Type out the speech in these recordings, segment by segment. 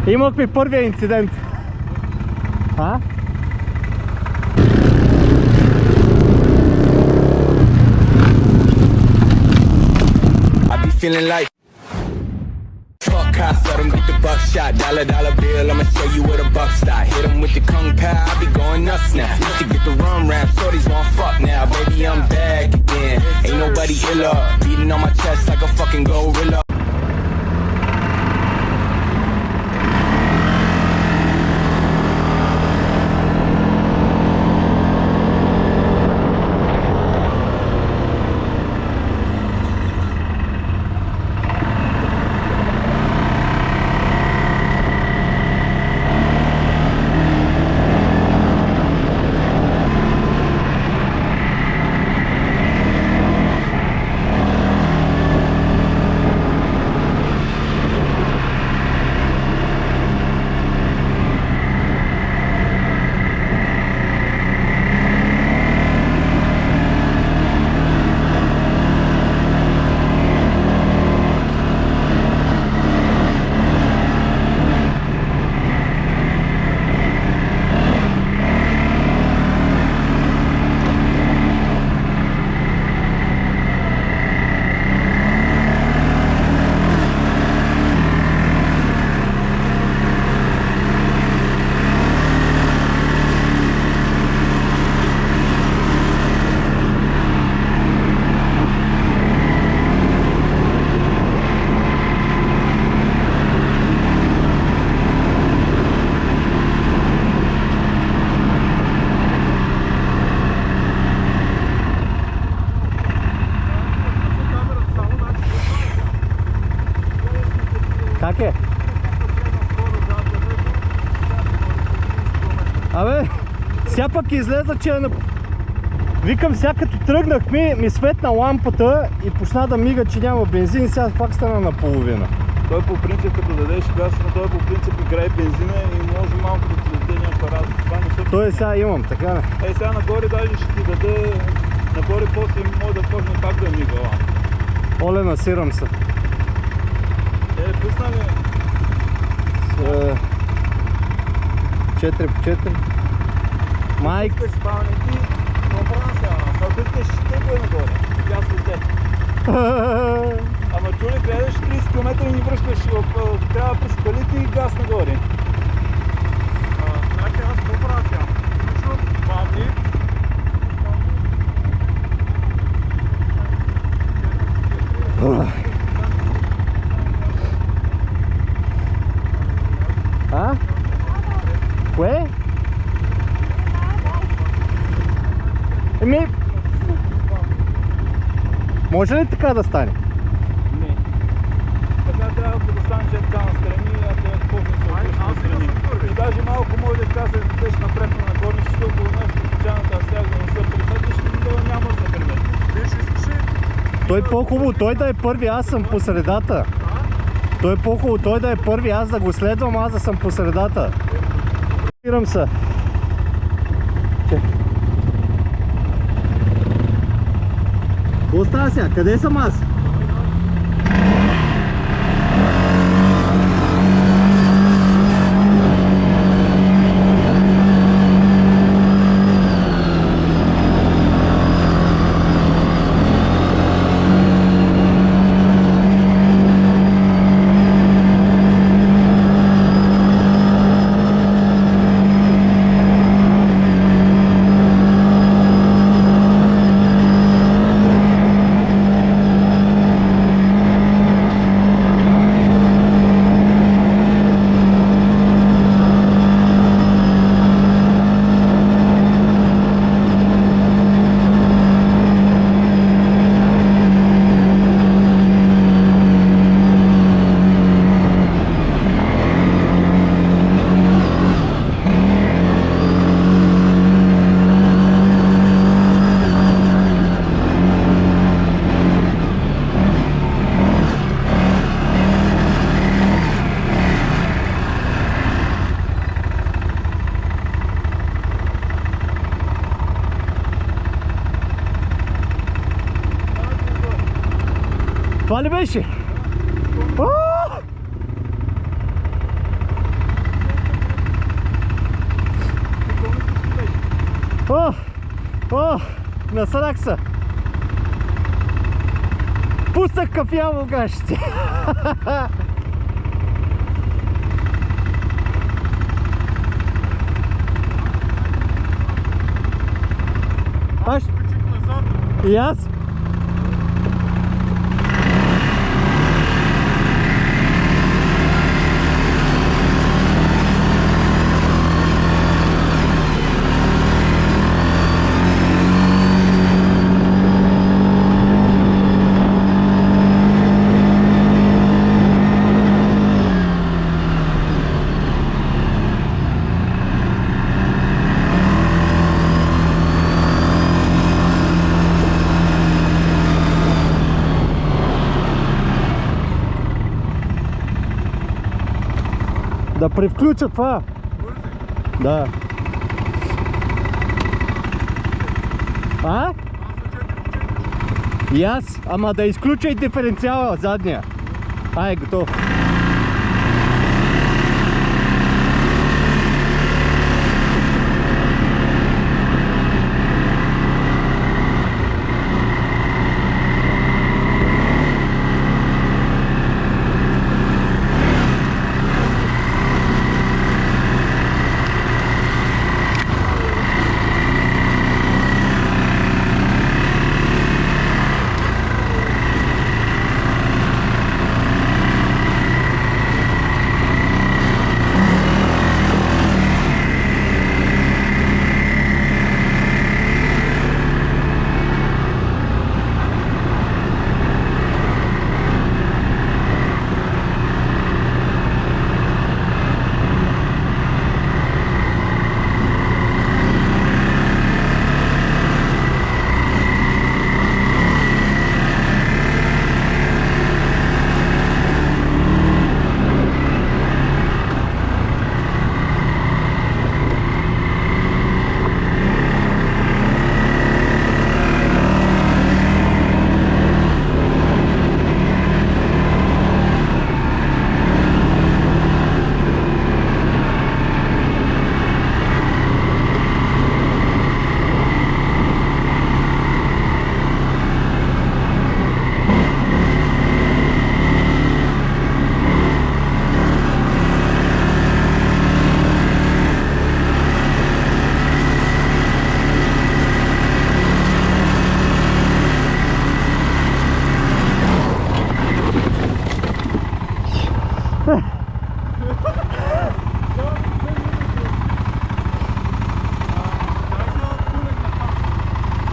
Имахме първия инцидент. А? Feeling like fuck cops, let them get the buckshot. Dollar bill, I'ma show you where the buck stop. Hit them with the kung pao, I be going nuts now. Used to get the rum rap, shorties want fuck now. Baby, I'm back again. Ain't nobody iller. Beating on my chest like a fucking gorilla. Как е? Абе, сега пък излеза, че викам, сега като тръгнах ми светна лампата и почна да мига, че няма бензин и сега пак стана наполовина. Той по принцип, като дадеш газ, но той по принцип играе бензина и може малко да ти даде някаква разлика. Той сега имам, така не? Сега нагоре даже ще ти даде, нагоре после може да почне пак да мига лампа. Оле, насирам се. Пусна ми. 4 по 4. Майк. Искаш спалники, но прана сега, ако искаш ще го е нагоре. Тя слезе. Ама чули, гледаш 30 км и ни връщаш, трябва през скалите и газ нагоре. Значи аз какво правя сега? Включвам бавни. А? Кое? Може ли така да стане? Не. Така трябва да стане, че така настрани, а те после се обръща настрани. И даже малко може да кажа, да дадеш напред на нагорни, защото нещо случайната стяга да не се приметиш, но няма да се приметиш. Той по-хубаво, той да е първи, аз съм по средата. Той е по-хубаво, той да е първи, аз да го следвам, аз да съм по средата. Спирам се. Какво става сега? Къде съм аз? Това ли беше? насрах се. Пуснах кафяво гащите. Аз и аз. Да превключа това. Да. А? И аз, ама да изключа и диференциала задния. Ай, готов.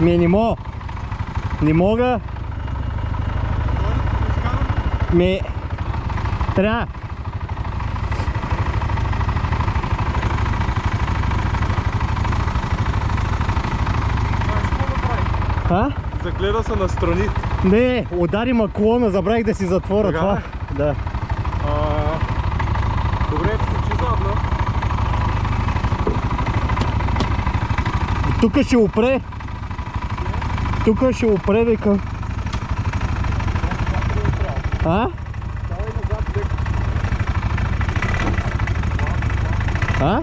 Не мога. Не мога. Трябва. А? Загледа се настрани. Не, удари ма колона, забравих да си затворя Сега? това. Да. Добре, включи задна. Тук ще опре. Тук ще опре, века. А? А?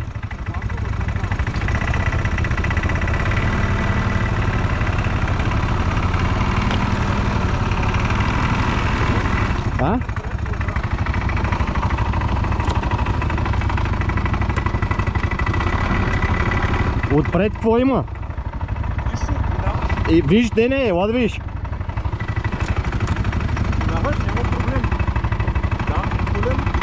А? Отпред какво има? И виж, Дене, ела да виж. Даваш, няма проблем. Да, проблем.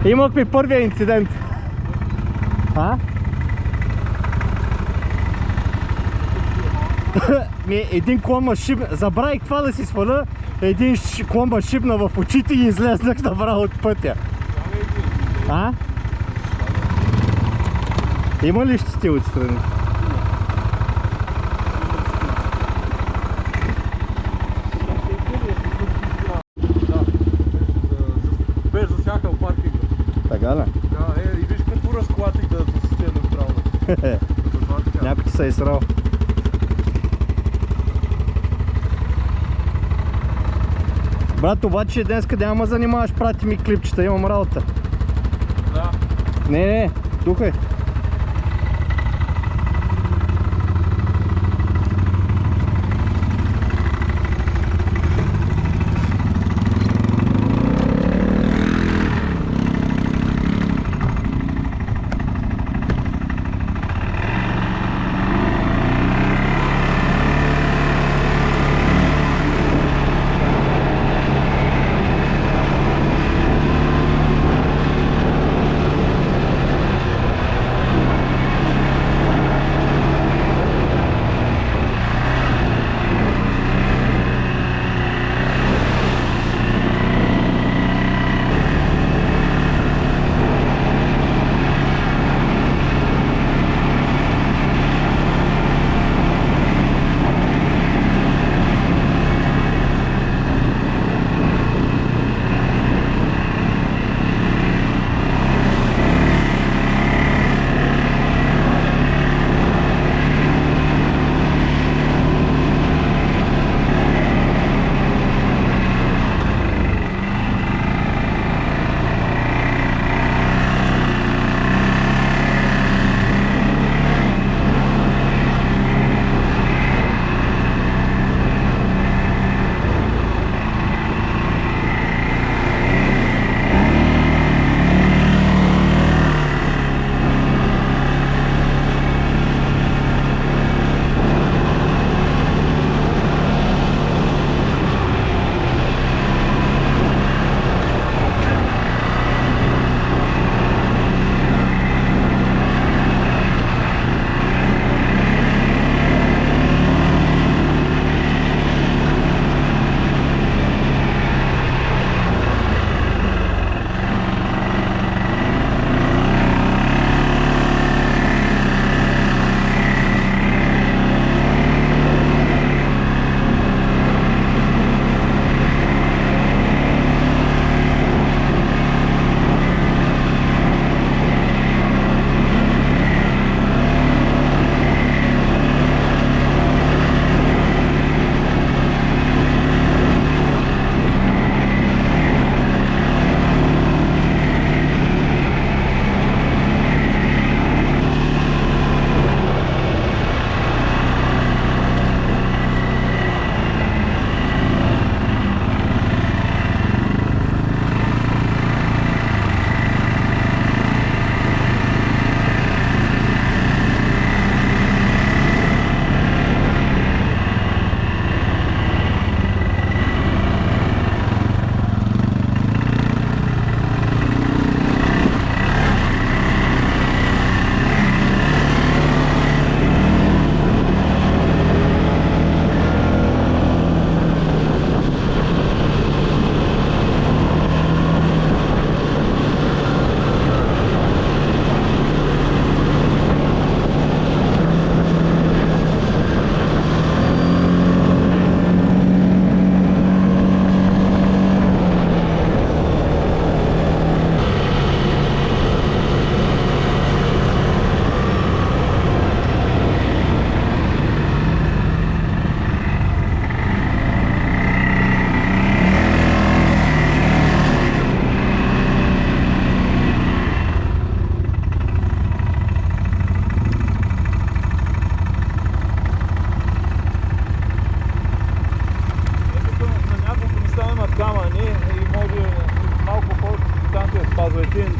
Имахме първия инцидент. А? Един клон ма шибна, забравих това да си сваля, един клон ма шибна в очите и излезнах направо от пътя. А? Има ли щити отстрани? Беше засякал паркинга. Така ли? Да, и виж като разклатих да засече направо. Някой ти се е срал. Брат, обаче днеска няма занимаваш, прати ми клипчета, имам работа. Да. Не, тук е.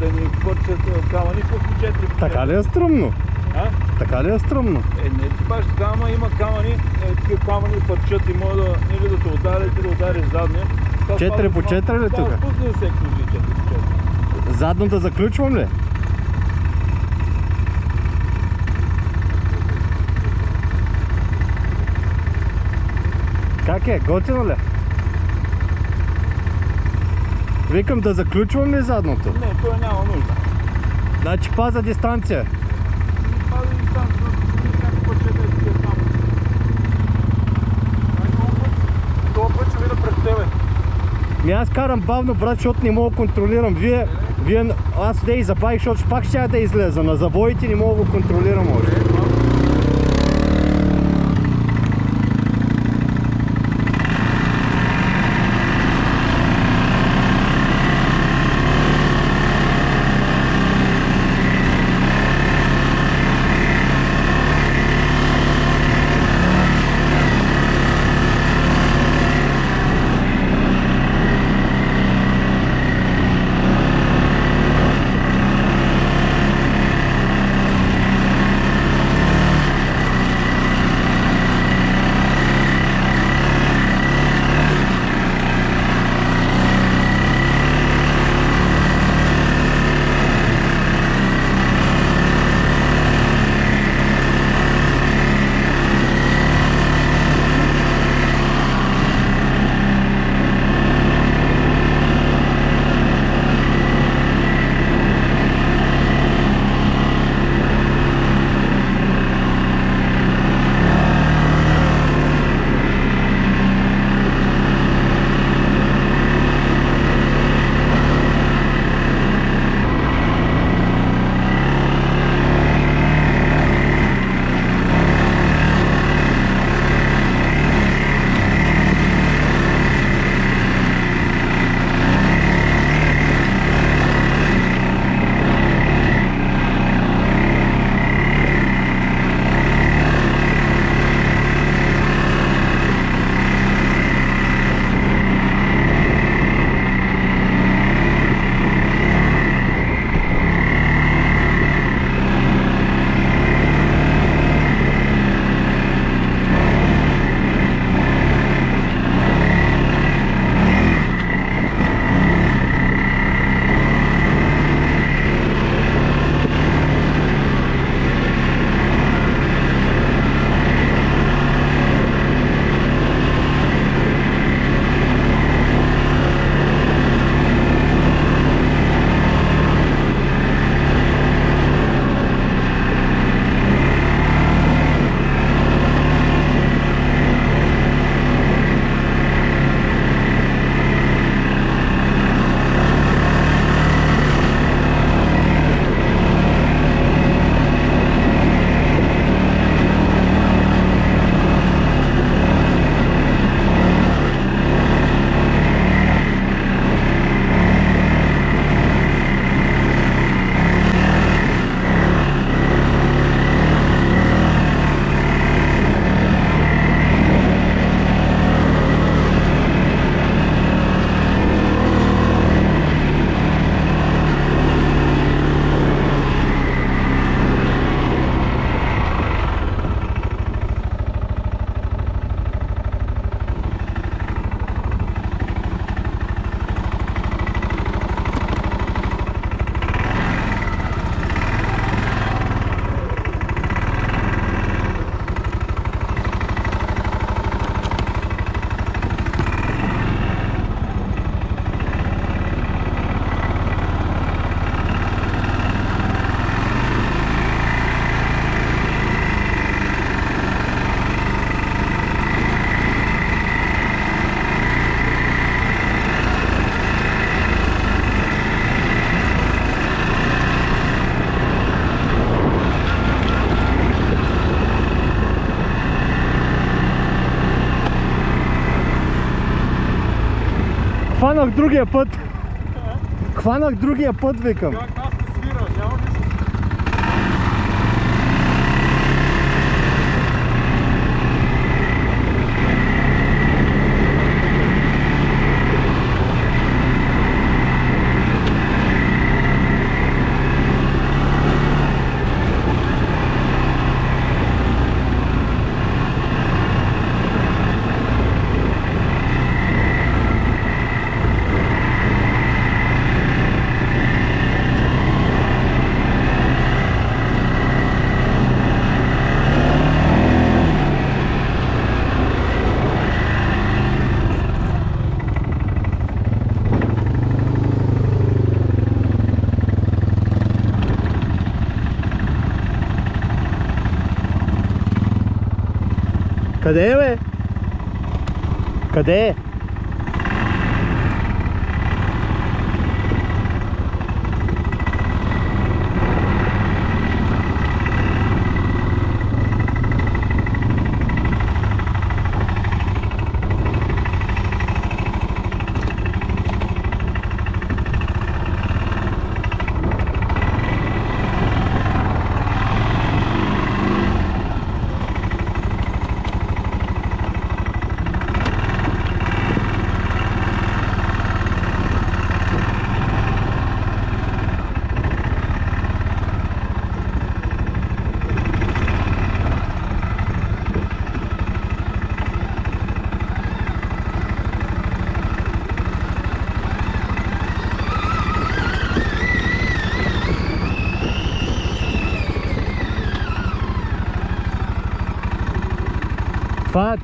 да ни хвърчат камъни по 4. Така ли е стръмно? А? Така ли е стръмно? Не ти баш така, ама има камъни, такива камъни хвърчат и може да, или да те ударят, или да удариш задния. 4 по 4 ли тук? Това спусне сектор 4 по 4. Задно да заключвам ли? Как е? Готино ли? Викам да заключвам ли задното? Не, той няма нужда. Значи паза дистанция. Пази дистанция, някакъв път ще да е там. Това път ще видя пред тебе. Аз карам бавно, брат, защото не мога да контролирам. Аз да и забавих, защото пак ще да излеза. На завоите не мога да го контролирам още. Хванах другия път. Хванах другия път, викам. Как аз те свира, няма нищо. Къде е, бе? Къде е?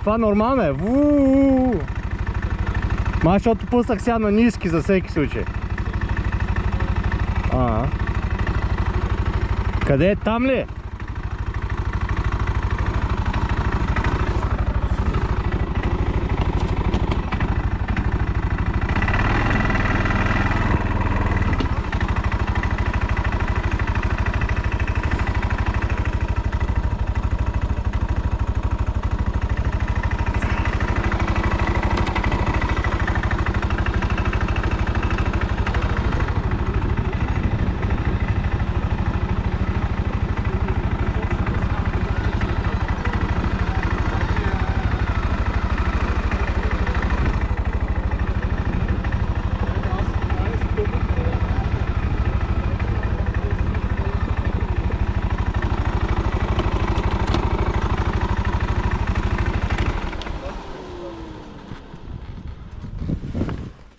Това нормално е. Ма, защото пуснах сега на ниски за всеки случай. Къде е? Там ли?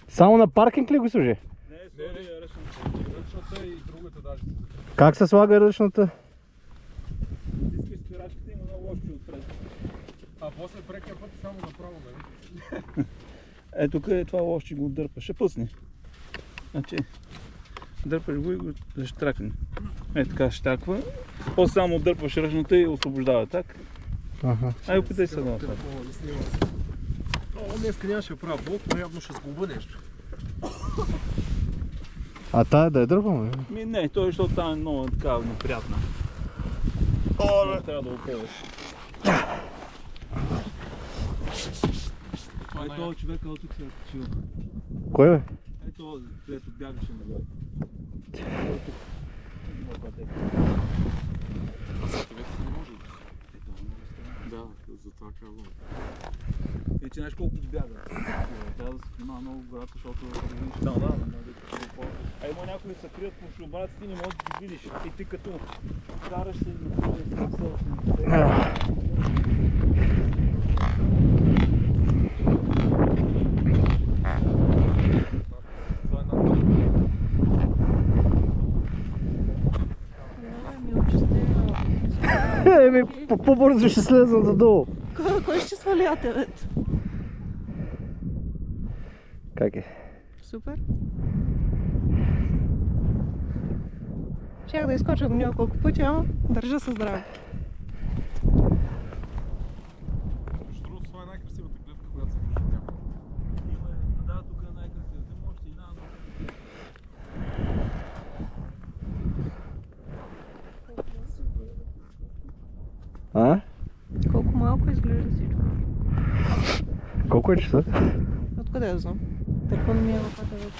Само на паркинг ли го служи? Не, ръчната и другата даже. Как се слага ръчната? Искай спирачката, има много лоши отпред. А после прекия път само направо, нали? Тук е това лоши, го дърпаш, ще пусне. Значи, дърпаш го и го штракне. Така щаква. После само дърпаш ръчната и освобождава, так? Ай, опитай се едно. Днеска нямаше да правя блок, но явно ще сгуба нещо. А тая да е дърпам? Не, той защото там е много така неприятна. Трябва да опълваш. Ето човека от тук се е качил. Кой бе? Ето, където бягаше нагоре. Да, за това казвам. И че знаеш колко бяга. Трябва да се внимава много в гората, защото да, има някои се крият по шубраците и не можеш да ги видиш. И ти като караш се и направиш По-бързо ще слезна надолу. Кой ще свали АТВ? Как е? Супер. Щях да изкоча до няколко пъти, ама държа се здраве. Между другото, това е най-красивата гледка, която съм виждал някога. Да, тук е най-красивата. Има още една. Колко малко изглежда всичко. Колко е часа? Откъде я знам? Телефон ми е в АТВ.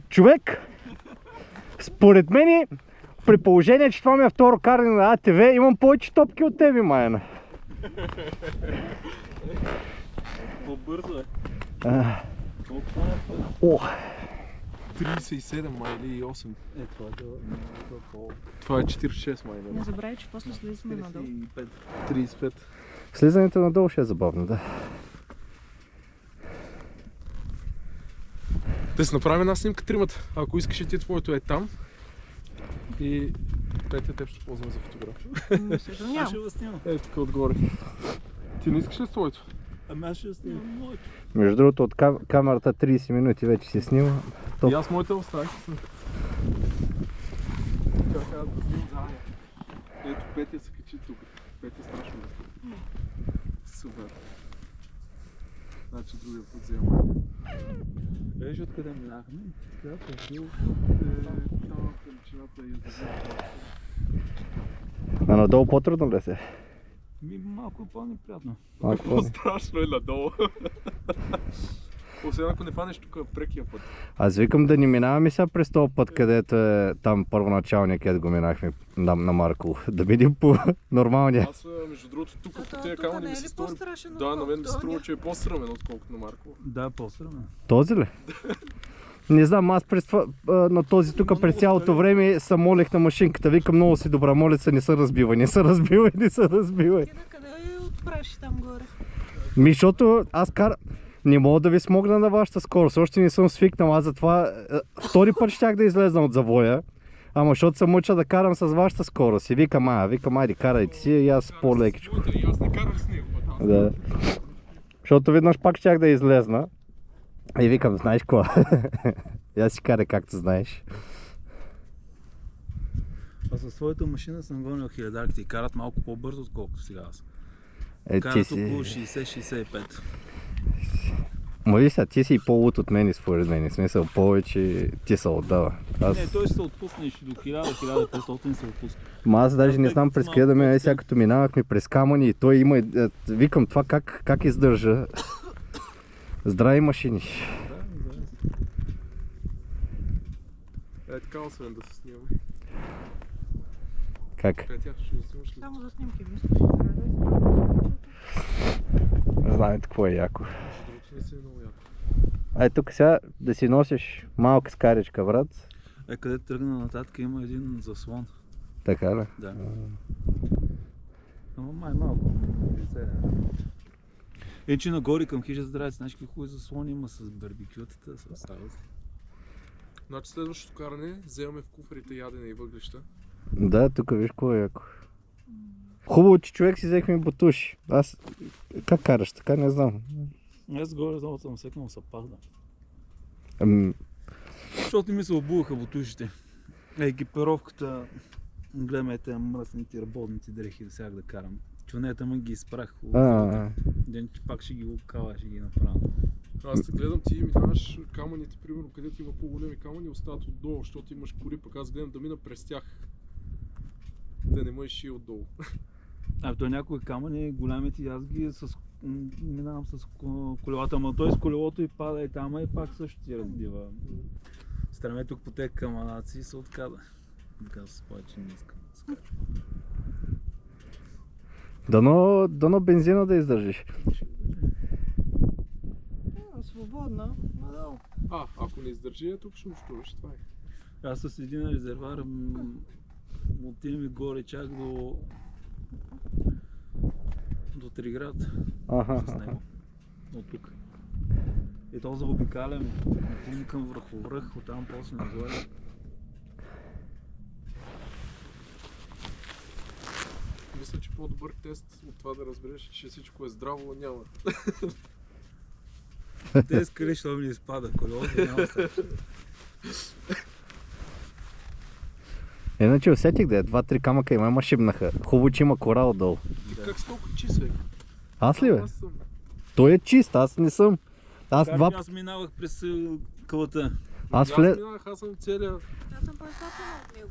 Човек, според мен, при положение, че това ми е второ каране на АТВ, имам повече топки от тебе, Майна. По-бързо е. О! 37 май или 8. Това е по... Това е 46 май. Не забравяй, че после слизаме надолу. 35. Слизането надолу ще е забавно, да. Да си направим една снимка тримата. Ако искаш и ти, твоето е там. И Петя, теб ще ползваме за фотография. Мисля, че нямам. Ще го снимам. Ето тук отгоре. Ти не искаш ли с твоето? Ами аз ще снимам моето. Между другото, от камерата 30 минути вече си снима. И аз моите оставих. Тя каза да снимам за Аня. Ето Петя се качи тук. Петя страшно да. Супер. Значи другия път взема. Виж откъде минахме. Така, пътил. Там величината и язовир. А надолу по-трудно ли се? Малко по-неприятно. Малко Какво страшно е надолу. Освен ако не фанеш тук прекия път. Аз викам да ни минаваме сега през този път, където е там първоначалния, където го минахме на Марков. Да видим по нормалния. Аз, между другото, тук по Тук тези камъни ми се стори. Да, на мен ми се струва, че е по-срамен, отколкото на Маркова. Да, по-срамен. Този ли? Не знам, аз през това, на този тук през цялото време съм молех на машинката. Викам, много си добра, моля се, не се разбива, не се разбива, не се разбива. Ти на къде отпраши там горе? Защото аз не мога да ви смогна на вашата скорост, още не съм свикнал, аз затова втори път щях да излезна от завоя. Ама защото се мъча да карам с вашата скорост и викам, айде карайте си и аз по-лекичко. И аз не карам с него. Да. Защото веднъж пак щях да излезна и викам, знаеш какво? И аз си карай както знаеш. А със своята машина съм гонил хилядарките и карат малко по-бързо, отколкото сега аз. Ти Карат си... около 60-65. Ма ви сега, ти си и по-лут от мен според мен, в смисъл повече ти се отдава. Не, той ще се отпуснеш до 1000-1500 се отпуска. Ма аз даже не знам през къде да мине, сега като минавахме през камъни и той има, викам това как издържа. Здрави машини. Е така, освен да се снимаме. Как? Петя, ще не снимаш ли? Само за снимки, мисля. Знаете какво е яко. Другото не си е много яко. Ай тук сега да си носиш малка скаричка, брат. Къде тръгна нататък има един заслон. Така ли? Да. Ама май малко. Че нагоре към хижа здраве, знаеш какви хубави заслони има с барбекютата, с салата. Значи следващото каране вземаме в куфарите ядене и въглища. Да, тук виж какво е яко. Хубаво, че човек си взехме бутуши. Аз как караш, така не знам. Аз горе долу съм секнал са пада. Ами, Защото ми се обуваха бутушите. Екипировката, гледаме тези мръсните работници дрехи сега да карам. Чунета ме ги изпрах. Ден, че пак ще ги лукава, ще ги направя. Аз те гледам, ти минаваш камъните, примерно, където има по-големи камъни, остават отдолу, защото имаш кори, пък аз гледам да мина през тях. Да не мъж и отдолу. То някои камъни, голямите, аз ги минавам с колелата, ама той с колелото и пада и там, и пак също ти разбива. Стреме тук по тези каманаци се отказа. Така се спа, че не искам да скача. дано бензина да издържиш. Свободна, надолу. Ако не издържи, тук ще нощуваш, това е. Аз с един резервар отиваме горе чак до Триград с него. От тук. И то заобикаляме. Отиваме към връх, оттам после нагоре. Мисля, че по-добър тест от това да разбереш, че всичко е здраво, няма. Те скали, що ми изпада колелото, няма се. Иначе усетих да е 2-3 камъка и ма шибнаха. Хубаво, че има кора отдолу. Ти как си толкова чист, бе? Аз ли бе? Аз съм. Той е чист, аз не съм. Аз минавах през кълата. Аз съм целия. Аз съм по-изсапена от него.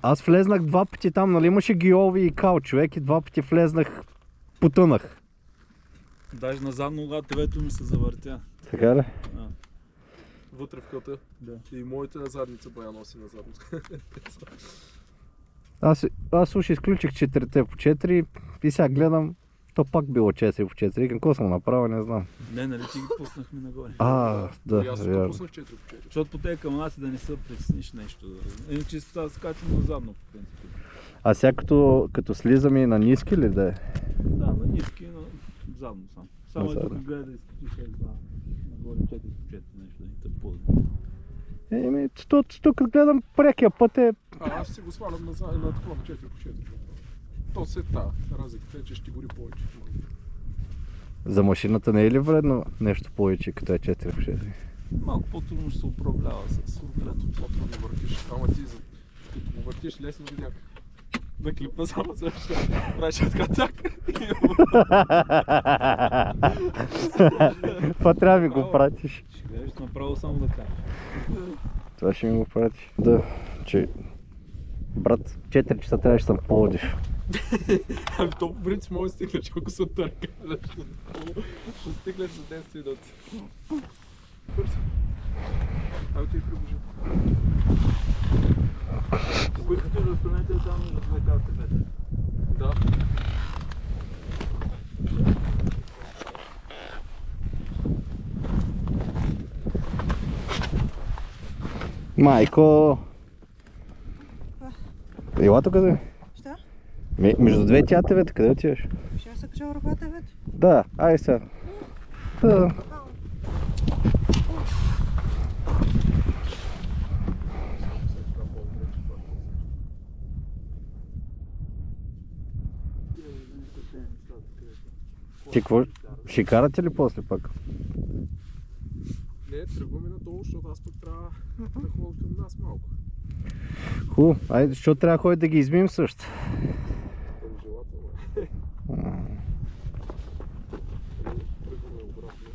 Аз влезнах 2 пъти там, нали имаше гиови и кал човек и 2 пъти влезнах, потънах. Даже на задно латевето ми се завъртя. Така ли? Вътре в кълта. Да. И моите на задница бая носи на задница. Аз уж изключих 4 по 4 и сега гледам, то пак било 4 по 4. Какво съм направил, не знам. Не, нали ти ги пуснахме нагоре. Да, И аз вярно. пуснах 4 по 4. Защото по тези камънаци да не се притесниш нещо. Иначе скачам назадно по принцип. А сега като слизаме на ниски ли да е? Да, на ниски, но задно сам. Само Назад, тук да. гледа да изкачиш нагоре 4 по 4 нещо да ни те пълни. Тук гледам прекия път е... Аз ще си го свалям на такова на 4 по 4. То се разликата е, че ще гори повече. За машината не е ли вредно нещо повече, като е 4 в 6? Малко по-трудно ще се управлява с рулето. По-трудно въртиш. Ама ти, като го въртиш лесно видях. На клипа само също. Правиш така так. Това трябва да ми го пратиш. Ще гледаш направо само да кажеш. Това ще ми го пратиш. Да, че... Брат, 4 часа трябваше съм Пловдив. Ами то по принцип може да стигнеш, ако се отърка. Ще стигнеш за 10 минути. Бързо. Ай, ти приближи. Ако искате да останете там между двете АТВ-та. Да. Майко! Ела тук да. Šta? Между двете АТВ-та, къде отиваш? Ще се кажа върху АТВ-та. Да, ай сега. Да. Ти какво? Ще карате ли после пак? Не, тръгваме надолу, защото аз пък трябва да ходя към нас малко. Хубаво, айде, защото трябва да ходим да ги измием също. Към желателно. Тръгваме обратно.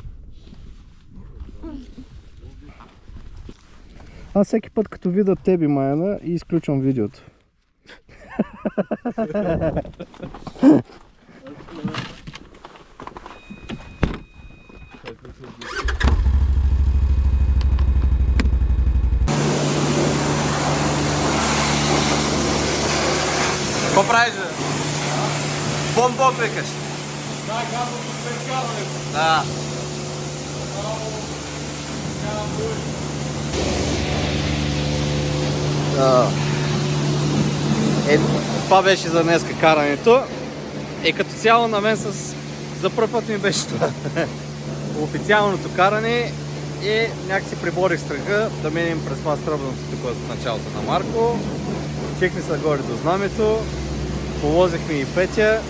Аз всеки път като видя теби, Маяна, и изключвам видеото. Какво правиш, бе? Бомбо викаш? Да, казвам го след карането. Да. Това беше за днеска карането. И като цяло на мен за първ път ми беше това. Официалното каране и някакси приборих страха да минем през това стръбното тук от началото на Марко. Чекни се горе до знамето, повозихме и Петя.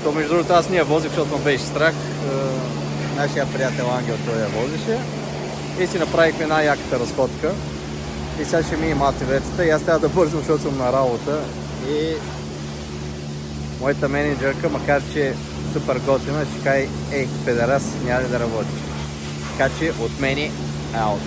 То между другото аз не я возих, защото ме беше страх. Нашия приятел Ангел той я возеше. И си направихме най-яката разходка. И сега ще минем АТВ-цата и аз трябва да бързам, защото съм на работа. И моята менеджерка, макар че е супер готина, ще каже: ей, педерас, няма ли да работиш? Така че от мене аут.